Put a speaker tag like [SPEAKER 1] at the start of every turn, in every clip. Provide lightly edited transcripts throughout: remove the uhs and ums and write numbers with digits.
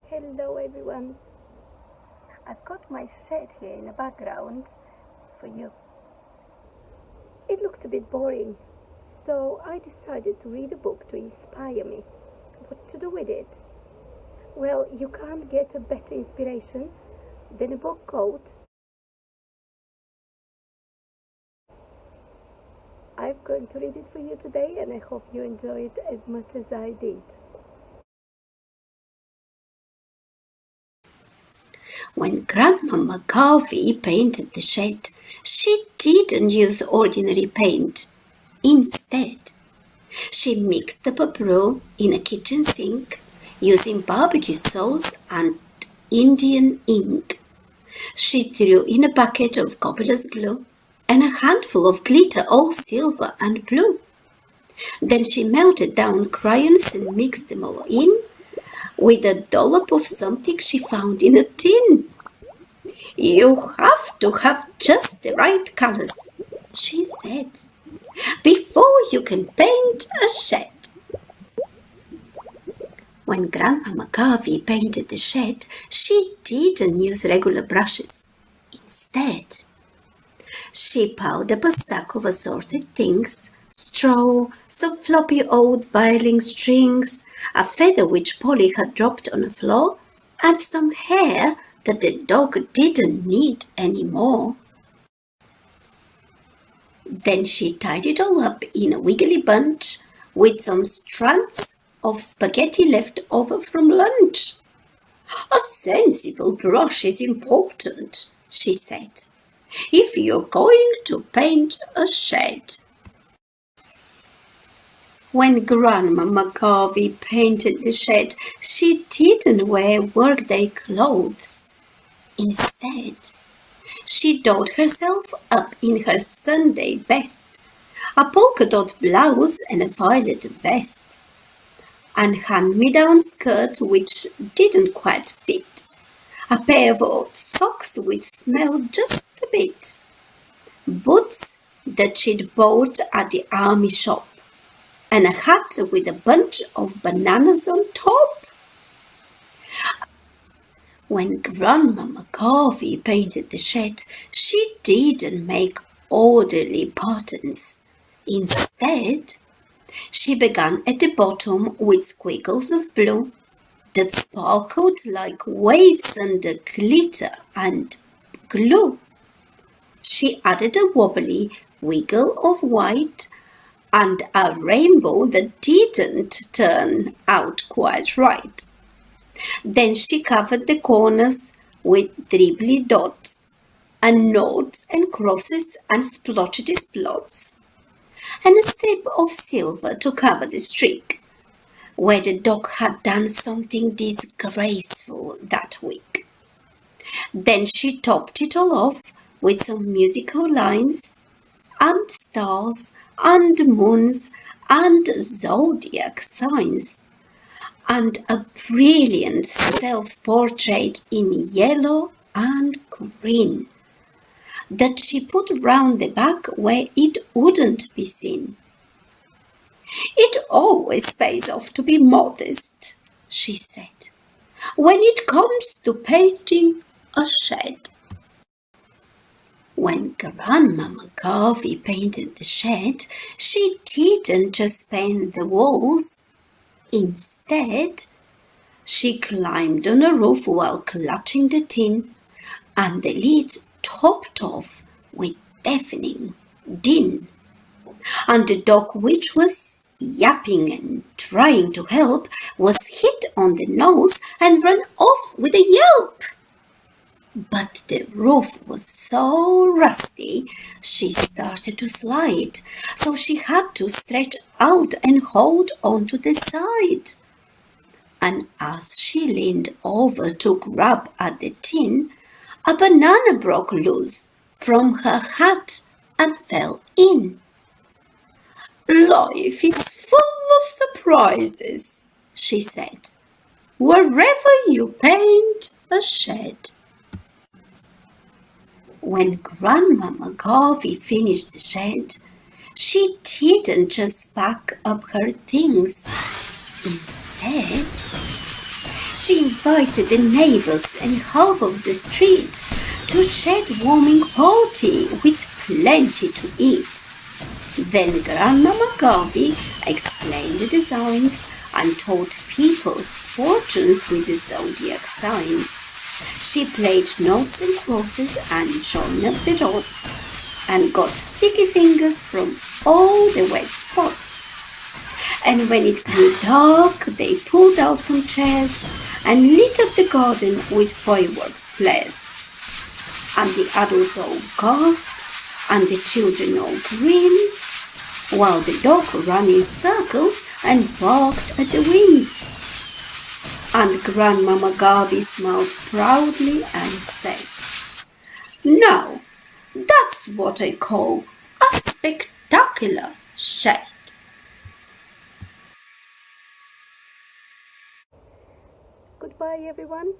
[SPEAKER 1] Hello everyone. I've got my shed here in the background for you. It looked a bit boring, so I decided to read a book to inspire me. What to do with it? Well, you can't get a better inspiration than a book quote. I'm going to read it for you today, and I hope you enjoy it as much as I did.
[SPEAKER 2] When Grandma McGarvey painted the shed, she didn't use ordinary paint. Instead, she mixed up a brew in a kitchen sink using barbecue sauce and Indian ink. She threw in a bucket of cobbler's glue and a handful of glitter, all silver and blue. Then she melted down crayons and mixed them all in with a dollop of something she found in a tin. "You have to have just the right colors," she said, "before you can paint a shed." When Grandma McGarvey painted the shed, she didn't use regular brushes. Instead, she piled up a stack of assorted things: straw, some floppy old violin strings, a feather which Polly had dropped on the floor, and some hair that the dog didn't need any more. Then she tied it all up in a wiggly bunch with some strands of spaghetti left over from lunch. "A sensible brush is important," she said, "if you're going to paint a shed." When Grandma McGarvey painted the shed, she didn't wear workday clothes. Instead, she dolled herself up in her Sunday best, a polka dot blouse and a violet vest, an hand-me-down skirt which didn't quite fit, a pair of old socks which smelled just a bit, boots that she'd bought at the army shop, and a hat with a bunch of bananas on top. When Grandma McGarvey painted the shed, she didn't make orderly patterns. Instead, she began at the bottom with squiggles of blue that sparkled like waves under glitter and glue. She added a wobbly wiggle of white and a rainbow that didn't turn out quite right. Then she covered the corners with dribbly dots and noughts and crosses and splotchy splots, and a strip of silver to cover the streak where the dog had done something disgraceful that week. Then she topped it all off with some musical lines and stars and moons and zodiac signs, and a brilliant self-portrait in yellow and green that she put round the back where it wouldn't be seen. "It always pays off to be modest," she said, "when it comes to painting a shed." When Grandma McGarvey painted the shed, she didn't just paint the walls. Instead, she climbed on a roof while clutching the tin, and the lid topped off with deafening din. And the dog, which was yapping and trying to help, was hit on the nose and ran off with a yelp. But the roof was so rusty she started to slide, so she had to stretch out and hold on to the side. And as she leaned over to grab at the tin, a banana broke loose from her hat and fell in. "Life is full of surprises," she said, "wherever you paint a shed." When Grandma McGarvey finished the shed, she didn't just pack up her things. Instead, She invited the neighbors and half of the street to a shed warming party with plenty to eat. Then Grandma McGarvey explained the designs and taught people's fortunes with the zodiac signs. She played noughts and crosses and joined up the dots and got sticky fingers from all the wet spots. And when it grew dark, they pulled out some chairs and lit up the garden with fireworks flares. And the adults all gasped and the children all grinned, while the dog ran in circles and barked at the wind. And Grandma McGarvey smiled proudly and said, "Now, that's what I call a spectacular shed."
[SPEAKER 1] Goodbye, everyone.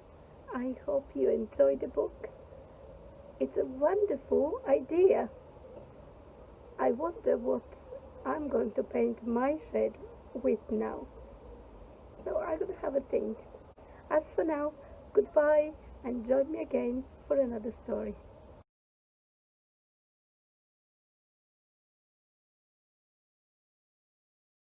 [SPEAKER 1] I hope you enjoyed the book. It's a wonderful idea. I wonder what I'm going to paint my shed with now. So I'm going to have a think. As for now, goodbye and join me again for another story.